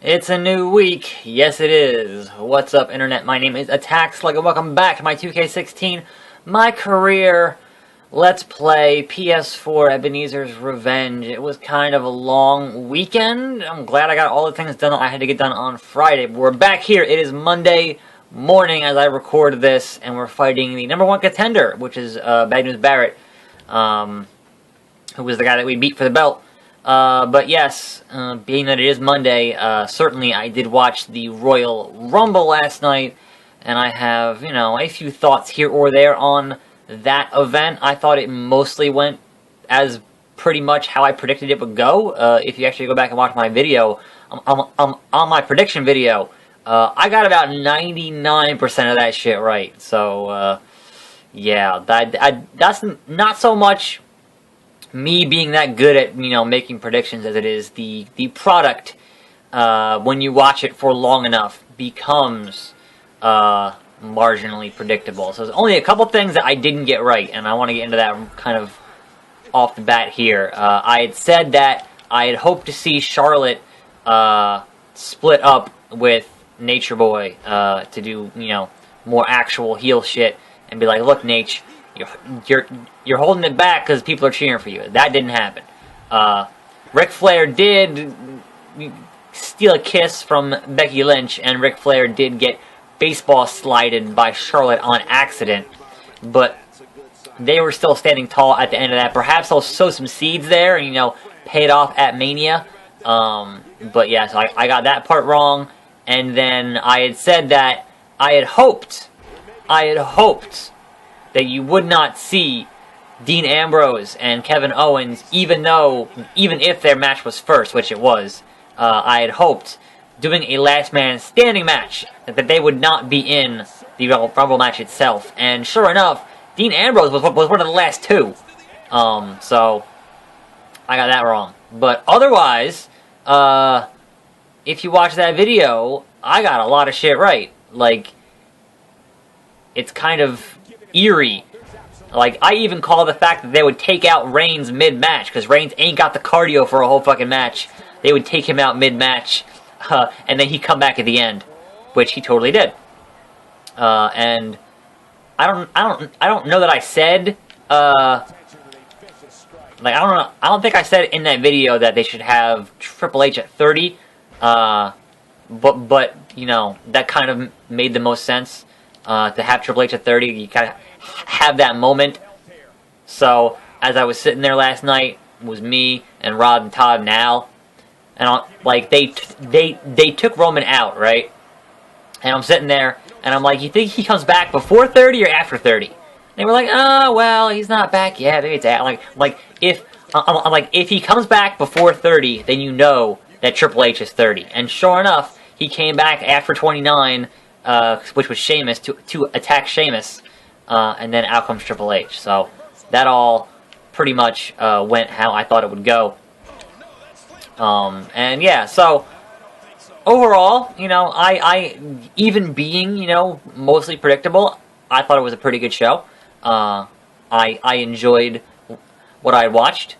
It's a new week. Yes, it is. What's up, Internet? My name is Attack Slug, and welcome back to my 2K16 My Career Let's Play PS4 Ebenezer's Revenge. It was kind of a long weekend. I'm glad I got all the things done that I had to get done on Friday. But we're back here. It is Monday morning as I record this, and we're fighting the #1 contender, which is Bad News Barrett, who was the guy that we beat for the belt. But yes, being that it is Monday, certainly I did watch the Royal Rumble last night, and I have, a few thoughts here or there on that event. I thought it mostly went as pretty much how I predicted it would go. If you actually go back and watch my video, on my prediction video, I got about 99% of that shit right. So, yeah, that's not so much me being that good at, making predictions as it is the product, when you watch it for long enough, becomes marginally predictable. So there's only a couple things that I didn't get right, and I want to get into that kind of off the bat here. I had said that I had hoped to see Charlotte split up with Nature Boy to do, more actual heel shit, and be like, look, Nate, you're holding it back because people are cheering for you. That didn't happen. Ric Flair did steal a kiss from Becky Lynch, and Ric Flair did get baseball slided by Charlotte on accident, but they were still standing tall at the end of that. Perhaps I'll sow some seeds there and, pay it off at Mania. But yeah, so I got that part wrong, and then I had said that I had hoped that you would not see Dean Ambrose and Kevin Owens, even if their match was first, which it was. I had hoped doing a last man standing match, that they would not be in the Rumble match itself. And sure enough, Dean Ambrose was one of the last two. So I got that wrong. But otherwise, if you watch that video, I got a lot of shit right. Like, it's kind of eerie. Like, I even call the fact that they would take out Reigns mid-match, because Reigns ain't got the cardio for a whole fucking match. They would take him out mid-match, and then he'd come back at the end, which he totally did. And I don't know that I said, I don't think I said in that video that they should have Triple H at 30, but that kind of made the most sense. To have Triple H at 30, you kind of have that moment. So, as I was sitting there last night, it was me and Rod and Todd and Al, and they took Roman out, right? And I'm sitting there, and I'm like, you think he comes back before 30 or after 30? And they were like, oh, well, he's not back yet. Maybe it's at, if he comes back before 30, then you know that Triple H is 30. And sure enough, he came back after 29. Which was Sheamus, to attack Sheamus, and then out comes Triple H. So that all pretty much went how I thought it would go. And yeah, so overall, I even being, mostly predictable, I thought it was a pretty good show. I enjoyed what I watched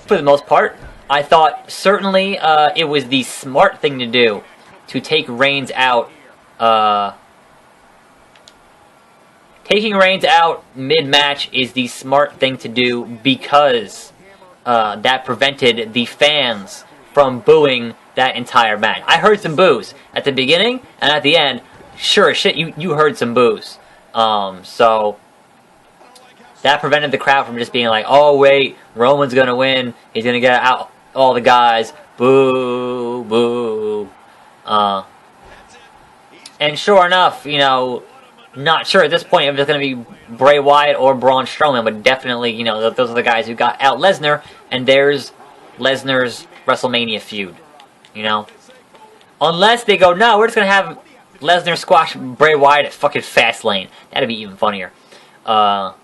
for the most part. I thought certainly it was the smart thing to do to take Reigns out. Taking Reigns out mid-match is the smart thing to do, because that prevented the fans from booing that entire match. I heard some boos at the beginning, and at the end, sure as shit, you heard some boos. So that prevented the crowd from just being like, oh wait, Roman's gonna win, he's gonna get out all the guys, boo, boo. And sure enough, not sure at this point if it's going to be Bray Wyatt or Braun Strowman, but definitely, those are the guys who got out Lesnar, and there's Lesnar's WrestleMania feud, Unless they go, no, we're just going to have Lesnar squash Bray Wyatt at fucking Fastlane. That'd be even funnier. But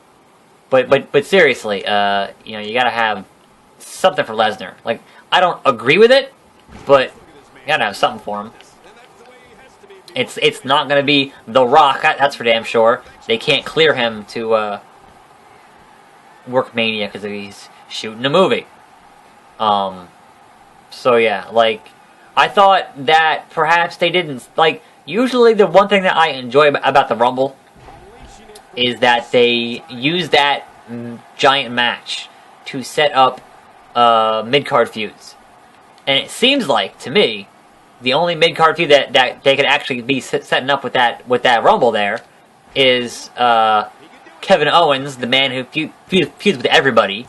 seriously, you got to have something for Lesnar. Like, I don't agree with it, but you got to have something for him. It's not going to be The Rock, that's for damn sure. They can't clear him to work Mania because he's shooting a movie. So yeah, I thought that perhaps they didn't, like, usually the one thing that I enjoy about the Rumble is that they use that giant match to set up mid-card feuds. And it seems like, to me, the only mid-card feud that they could actually be setting up with that Rumble there is Kevin Owens, the man who feuds with everybody,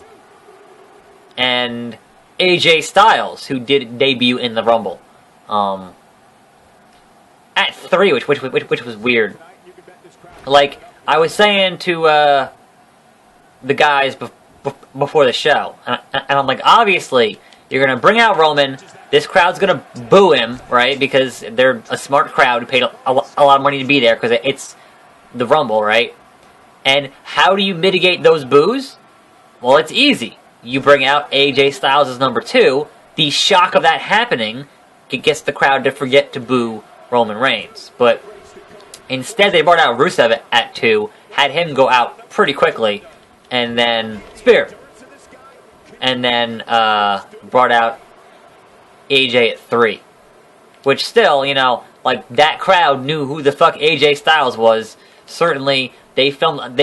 and AJ Styles, who did debut in the Rumble. At 3, which was weird. Like, I was saying to the guys before the show, and I'm like, obviously, you're going to bring out Roman, this crowd's going to boo him, right, because they're a smart crowd who paid a lot of money to be there, because it's the Rumble, right? And how do you mitigate those boos? Well, it's easy. You bring out AJ Styles as number 2, the shock of that happening gets the crowd to forget to boo Roman Reigns. But instead, they brought out Rusev at 2, had him go out pretty quickly, and then Spear. And then brought out AJ at 3. Which still, you know, like, that crowd knew who the fuck AJ Styles was. Certainly, they filmed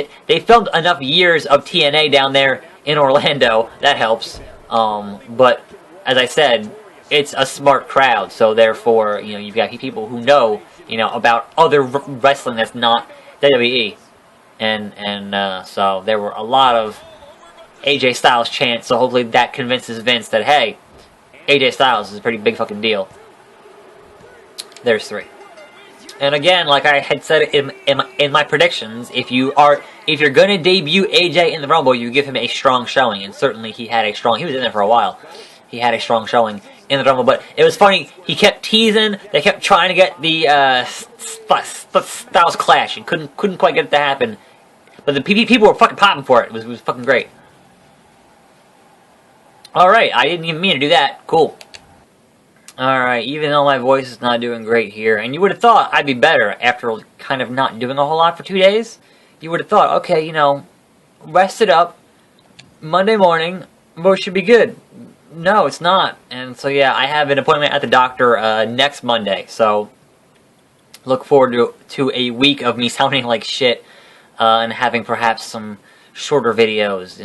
enough years of TNA down there in Orlando. That helps. But, as I said, it's a smart crowd, so therefore, you know, you've got people who know, you know, about other wrestling that's not WWE. And so there were a lot of AJ Styles chants, so hopefully that convinces Vince that, hey, AJ Styles is a pretty big fucking deal. There's 3. And again, like I had said in my predictions, if you're going to debut AJ in the Rumble, you give him a strong showing, and certainly he was in there for a while. He had a strong showing in the Rumble, but it was funny, he kept teasing, they kept trying to get the Styles clash, and couldn't quite get it to happen. But the people were fucking popping for it. It was fucking great. Alright, I didn't even mean to do that. Cool. Alright, even though my voice is not doing great here, and you would have thought I'd be better after kind of not doing a whole lot for 2 days, you would have thought, okay, you know, rest it up, Monday morning, voice should be good. No, it's not. And so, yeah, I have an appointment at the doctor next Monday, so look forward to a week of me sounding like shit and having perhaps some shorter videos.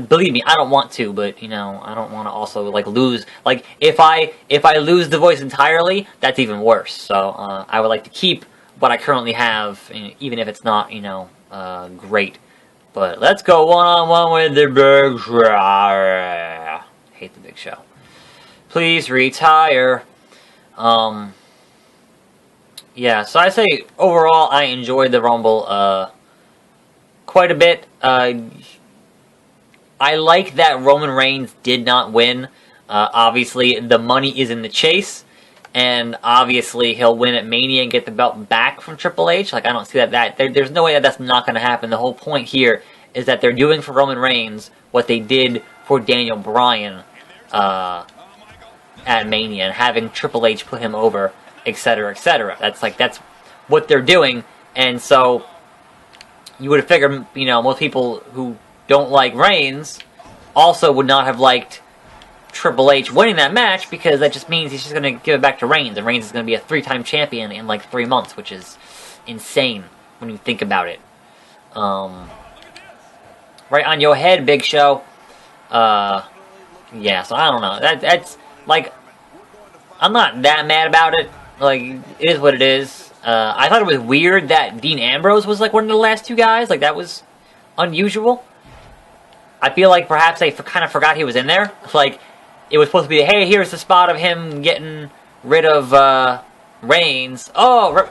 Believe me, I don't want to, but, you know, I don't want to also, like, lose. Like, if I lose the voice entirely, that's even worse. So, I would like to keep what I currently have, even if it's not, you know, great. But let's go one-on-one with the Big Show. Hate the Big Show. Please retire. Yeah, so I say, overall, I enjoyed the Rumble, quite a bit. I like that Roman Reigns did not win. Obviously, the money is in the chase, and obviously he'll win at Mania and get the belt back from Triple H. Like, I don't see there's no way that's not going to happen. The whole point here is that they're doing for Roman Reigns what they did for Daniel Bryan at Mania, and having Triple H put him over, etc., etc. That's what they're doing, and so you would have figured, you know, most people who don't like Reigns also would not have liked Triple H winning that match, because that just means he's just going to give it back to Reigns, and Reigns is going to be a 3-time champion in like 3 months, which is insane when you think about it. Right on your head, Big Show. Yeah, so I don't know. That's like, I'm not that mad about it. Like, it is what it is. I thought it was weird that Dean Ambrose was like one of the last 2 guys. Like, that was unusual. I feel like perhaps they kind of forgot he was in there. Like, it was supposed to be, hey, here's the spot of him getting rid of Reigns. Oh,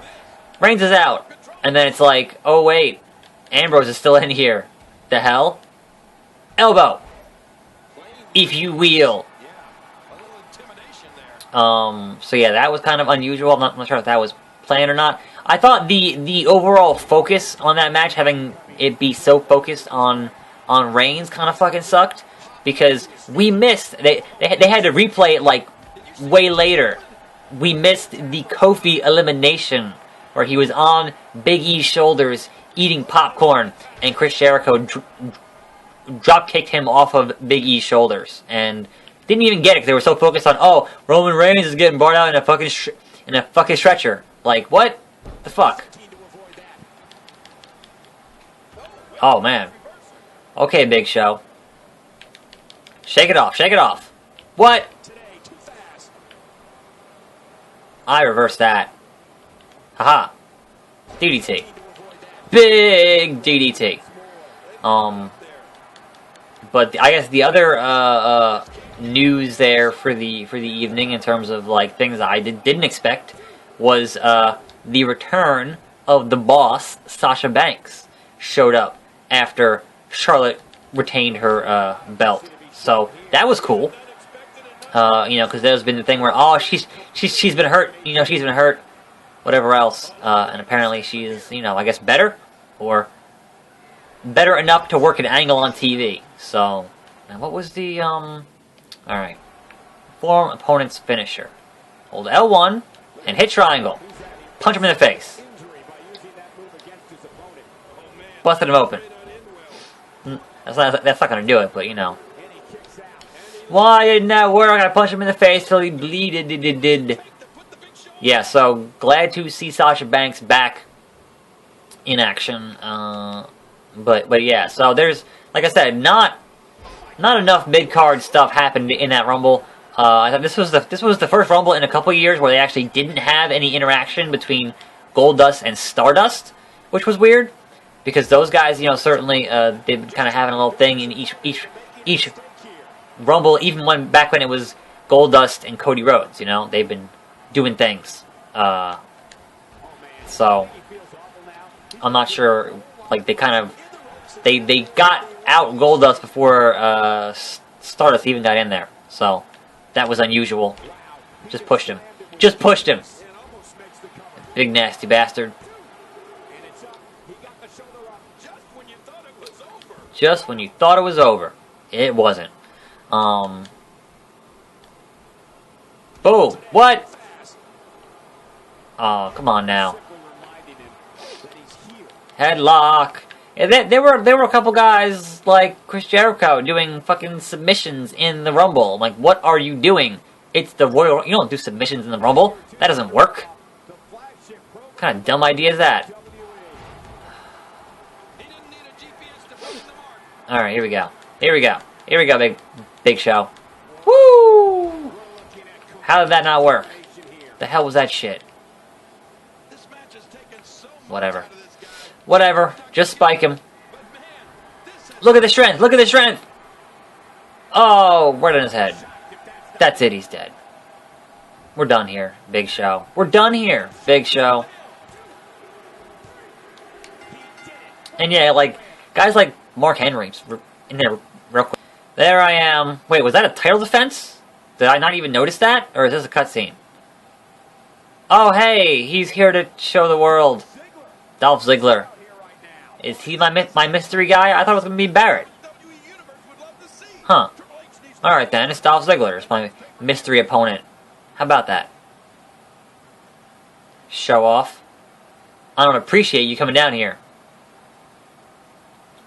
Reigns is out. And then it's like, oh wait, Ambrose is still in here. The hell? Elbow, if you will. So yeah, that was kind of unusual. I'm not sure if that was planned or not. I thought the overall focus on that match, having it be so focused on Reigns, kind of fucking sucked, because we missed, they had to replay it like way later. We missed the Kofi elimination where he was on Big E's shoulders eating popcorn, and Chris Jericho drop kicked him off of Big E's shoulders, and didn't even get it because they were so focused on, oh, Roman Reigns is getting brought out in a fucking stretcher. Like, what the fuck? Oh, man. Okay, Big Show. Shake it off, shake it off. What? I reversed that. Haha. DDT. Big DDT. But I guess the other news there for the evening in terms of like things I didn't expect was the return of the boss, Sasha Banks, showed up after Charlotte retained her belt. So that was cool. You know, because there's been the thing where, oh, she's been hurt. You know, she's been hurt. Whatever else. And apparently she's, you know, I guess better. Or better enough to work an angle on TV. So, now what was the, alright. Form opponent's finisher. Hold L1 and hit triangle. Punch him in the face. Busted him open. That's not gonna do it, but you know. Why didn't that work? I punched him in the face till he bleeded. Yeah, so glad to see Sasha Banks back in action. But yeah, so there's, like I said, not enough mid-card stuff happened in that Rumble. I thought this was the first Rumble in a couple years where they actually didn't have any interaction between Goldust and Stardust, which was weird because those guys, you know, certainly they've been kind of having a little thing in each Rumble, even back when it was Goldust and Cody Rhodes. You know, they've been doing things. So I'm not sure. Like they got out Goldust before Stardust even got in there. So that was unusual. Just pushed him. Just pushed him. Big nasty bastard. Just when you thought it was over, it wasn't. Boom. What? Oh, come on now. Headlock. Yeah, there were a couple guys like Chris Jericho doing fucking submissions in the Rumble. I'm like, what are you doing? It's the Royal. You don't do submissions in the Rumble. That doesn't work. What kind of dumb idea is that? All right, here we go. Here we go. Here we go, Big Show. Woo! How did that not work? The hell was that shit? Whatever. Whatever. Just spike him. Look at the strength. Look at the strength. Oh, right on his head. That's it. He's dead. We're done here, Big Show. We're done here, Big Show. And yeah, like, guys like Mark Henry in there real quick. There I am. Wait, was that a title defense? Did I not even notice that? Or is this a cutscene? Oh, hey, he's here to show the world. Dolph Ziggler. Is he my mystery guy? I thought it was going to be Barrett. Huh. Alright then, it's Dolph Ziggler. It's my mystery opponent. How about that? Show off. I don't appreciate you coming down here.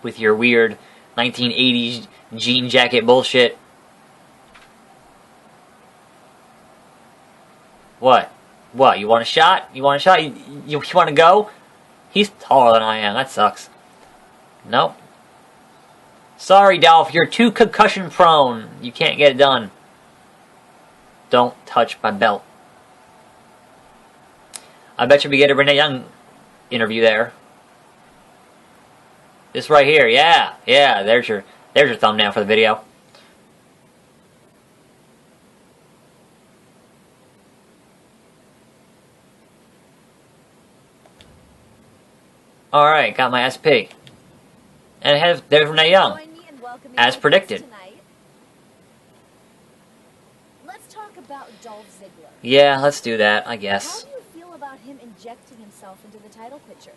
With your weird 1980s jean jacket bullshit. What? What? You want a shot? You want a shot? You want to go? He's taller than I am. That sucks. Nope. Sorry, Dolph. You're too concussion prone. You can't get it done. Don't touch my belt. I bet you we get a Renee Young interview there. This right here. Yeah. Yeah. There's your thumbnail for the video. Alright, got my SP. And there's Renee Young. As predicted. Let's talk about Dolph Ziggler. Yeah, let's do that, I guess. How do you feel about him injecting himself into the title picture?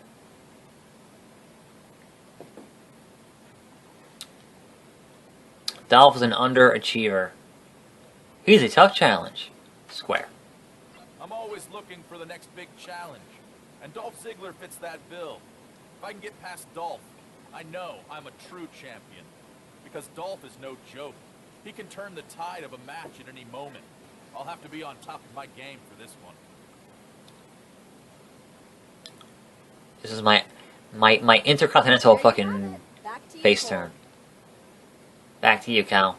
Dolph is an underachiever. He's a tough challenge. Square. I'm always looking for the next big challenge. And Dolph Ziggler fits that bill. If I can get past Dolph, I know I'm a true champion. Because Dolph is no joke. He can turn the tide of a match at any moment. I'll have to be on top of my game for this one. This is my intercontinental fucking face turn. Back to you, Cal.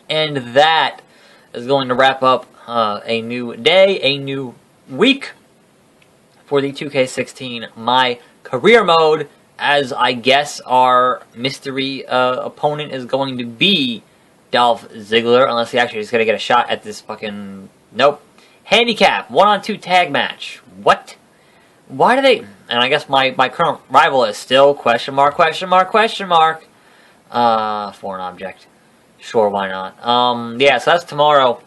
And that is going to wrap up a new day, a new week for the 2K16 My Career mode, as I guess our mystery opponent is going to be Dolph Ziggler, unless he actually is going to get a shot at this fucking... Nope. Handicap, 1-on-2 tag match. What? Why do they... And I guess my current rival is still question mark. Foreign object. Sure, why not? Yeah, so that's tomorrow.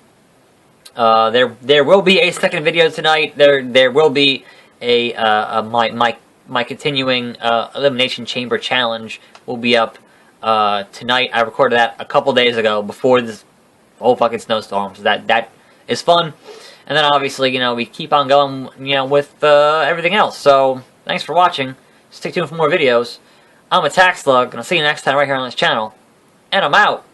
There will be a second video tonight. There will be my continuing Elimination Chamber challenge will be up tonight. I recorded that a couple days ago before this whole fucking snowstorm, so that is fun. And then obviously, you know, we keep on going, you know, with everything else. So thanks for watching. Stay tuned for more videos. I'm Attack Slug, and I'll see you next time right here on this channel. And I'm out.